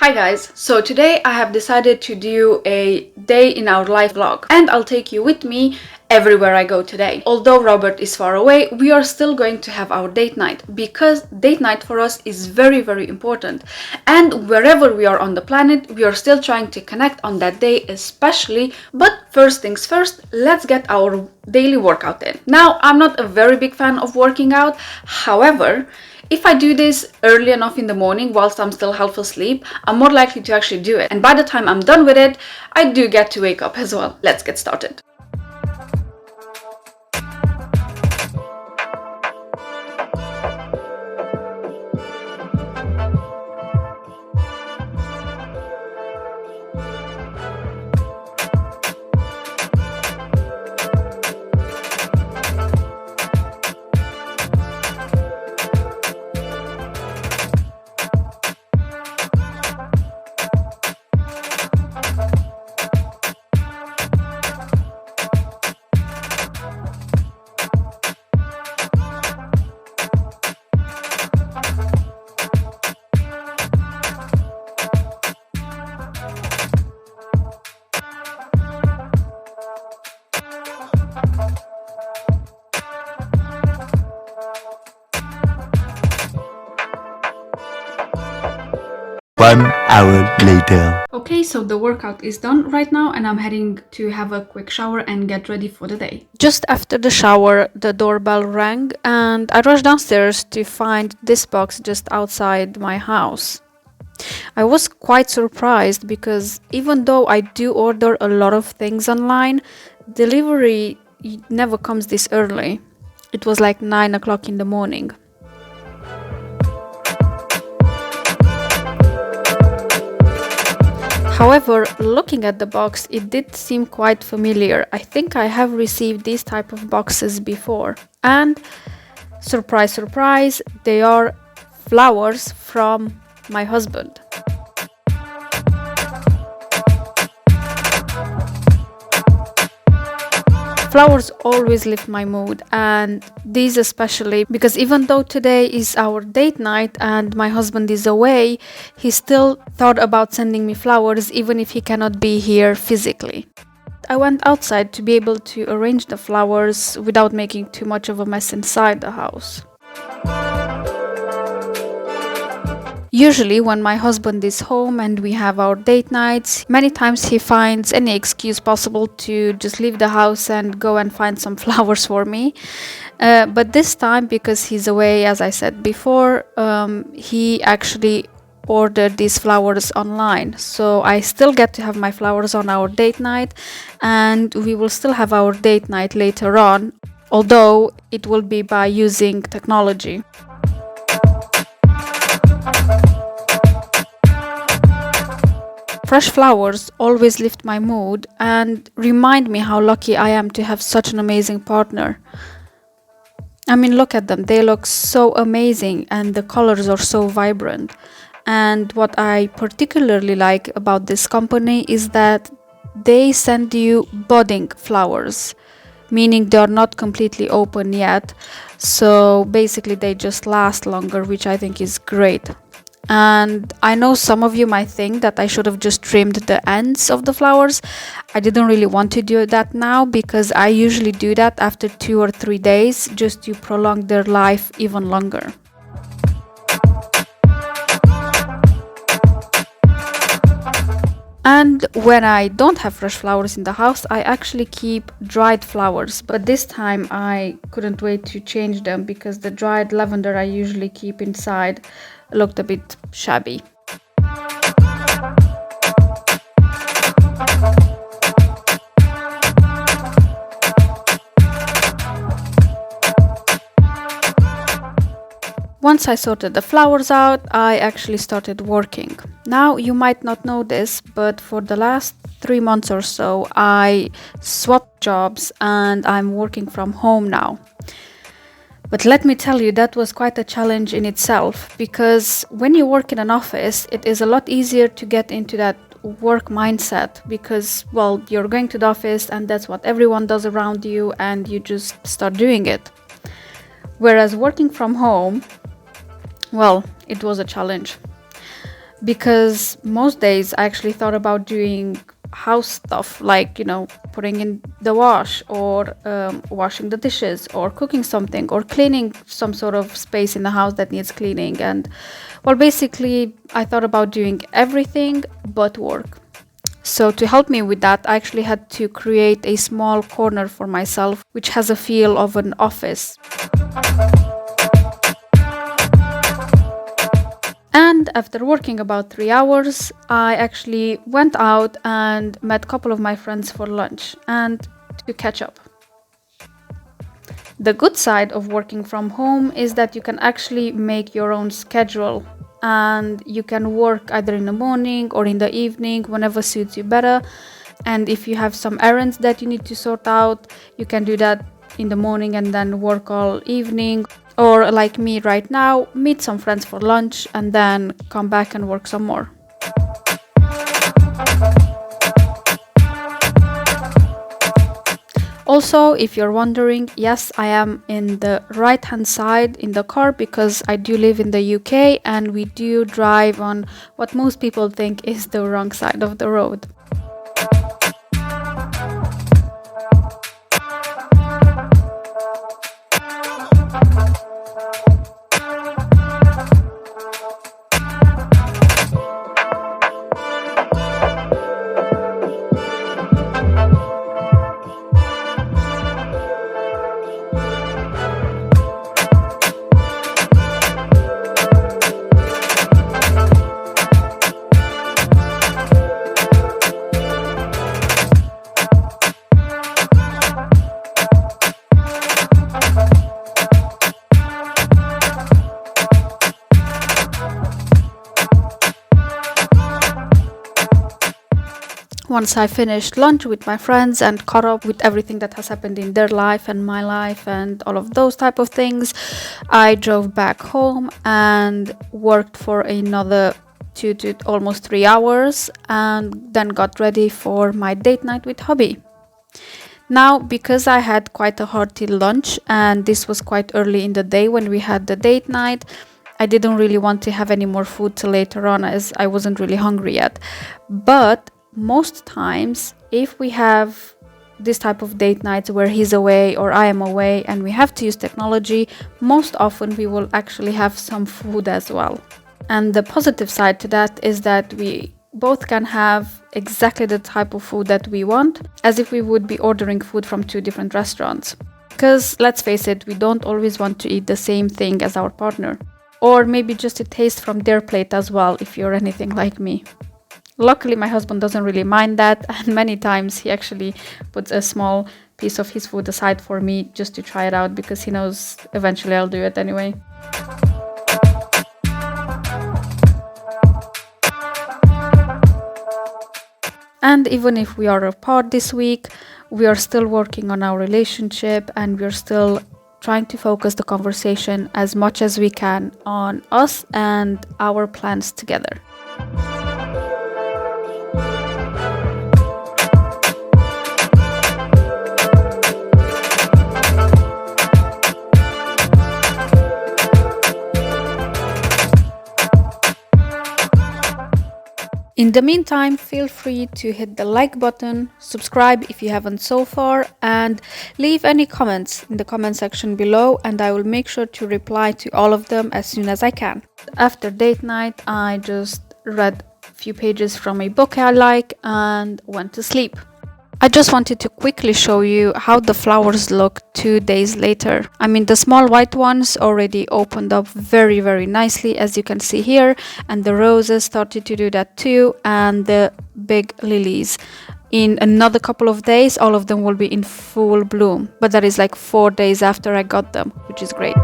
Hi guys, so today I have decided to do a day in our life vlog and I'll take you with me everywhere I go today. Although Robert is far away, we are still going to have our date night because date night for us is very important, and wherever we are on the planet we are still trying to connect on that day especially. But first things first, let's get our daily workout in. Now, I'm not a very big fan of working out, however, if I do this early enough in the morning whilst I'm still half asleep, I'm more likely to actually do it. And by the time I'm done with it, I do get to wake up as well. Let's get started. One hour later. Okay, so the workout is done right now and I'm heading to have a quick shower and get ready for the day. Just after the shower, the doorbell rang and I rushed downstairs to find this box just outside my house. I was quite surprised because even though I do order a lot of things online, delivery never comes this early. It was like 9 o'clock in the morning. However, looking at the box, it did seem quite familiar. I think I have received these type of boxes before. And surprise, surprise, they are flowers from my husband. Flowers always lift my mood, and these especially, because even though today is our date night and my husband is away, he still thought about sending me flowers even if he cannot be here physically. I went outside to be able to arrange the flowers without making too much of a mess inside the house. Usually when my husband is home and we have our date nights, many times he finds any excuse possible to just leave the house and go and find some flowers for me. But this time, because he's away, as I said before, he actually ordered these flowers online. So I still get to have my flowers on our date night, and we will still have our date night later on, although it will be by using technology. Fresh flowers always lift my mood and remind me how lucky I am to have such an amazing partner. I mean, look at them. They look so amazing and the colors are so vibrant. And what I particularly like about this company is that they send you budding flowers, meaning they are not completely open yet. So basically they just last longer, which I think is great. And I know some of you might think that I should have just trimmed the ends of the flowers. I didn't really want to do that now because I usually do that after 2 or 3 days just to prolong their life even longer. And when I don't have fresh flowers in the house, I actually keep dried flowers. But this time I couldn't wait to change them because the dried lavender I usually keep inside looked a bit shabby. Once I sorted the flowers out, I actually started working. Now, you might not know this, but for the last 3 months or so, I swapped jobs and I'm working from home now. But let me tell you, that was quite a challenge in itself, because when you work in an office, it is a lot easier to get into that work mindset because, well, you're going to the office and that's what everyone does around you and you just start doing it. Whereas working from home, well, it was a challenge. because most days I actually thought about doing house stuff like, putting in the wash, or washing the dishes, or cooking something, or cleaning some sort of space in the house that needs cleaning. And well, basically I thought about doing everything but work. So to help me with that, I actually had to create a small corner for myself which has a feel of an office. And after working about 3 hours, I actually went out and met a couple of my friends for lunch and to catch up. The good side of working from home is that you can actually make your own schedule, and you can work either in the morning or in the evening, whenever suits you better. And if you have some errands that you need to sort out, you can do that in the morning and then work all evening. Or like me right now, meet some friends for lunch and then come back and work some more. Also, if you're wondering, yes, I am in the right hand side in the car because I do live in the UK and we do drive on what most people think is the wrong side of the road. Once I finished lunch with my friends and caught up with everything that has happened in their life and my life and all of those type of things, I drove back home and worked for another 2 to almost 3 hours and then got ready for my date night with hubby. Now, because I had quite a hearty lunch and this was quite early in the day when we had the date night, I didn't really want to have any more food till later on, as I wasn't really hungry yet. But most times, if we have this type of date nights where he's away or I am away and we have to use technology, most often we will actually have some food as well. And the positive side to that is that we both can have exactly the type of food that we want, as if we would be ordering food from 2 different restaurants. Because let's face it, we don't always want to eat the same thing as our partner. Or maybe just a taste from their plate as well, if you're anything like me. Luckily, my husband doesn't really mind that, and many times he actually puts a small piece of his food aside for me just to try it out, because he knows eventually I'll do it anyway. And even if we are apart this week, we are still working on our relationship and we're still trying to focus the conversation as much as we can on us and our plans together. In the meantime, feel free to hit the like button, subscribe if you haven't so far, and leave any comments in the comment section below, and I will make sure to reply to all of them as soon as I can. After date night, I just read a few pages from a book I like and went to sleep. I just wanted to quickly show you how the flowers look 2 days later. I mean, the small white ones already opened up very, very nicely, as you can see here, and the roses started to do that too, and the big lilies. In another couple of days, all of them will be in full bloom, but that is like 4 days after I got them, which is great.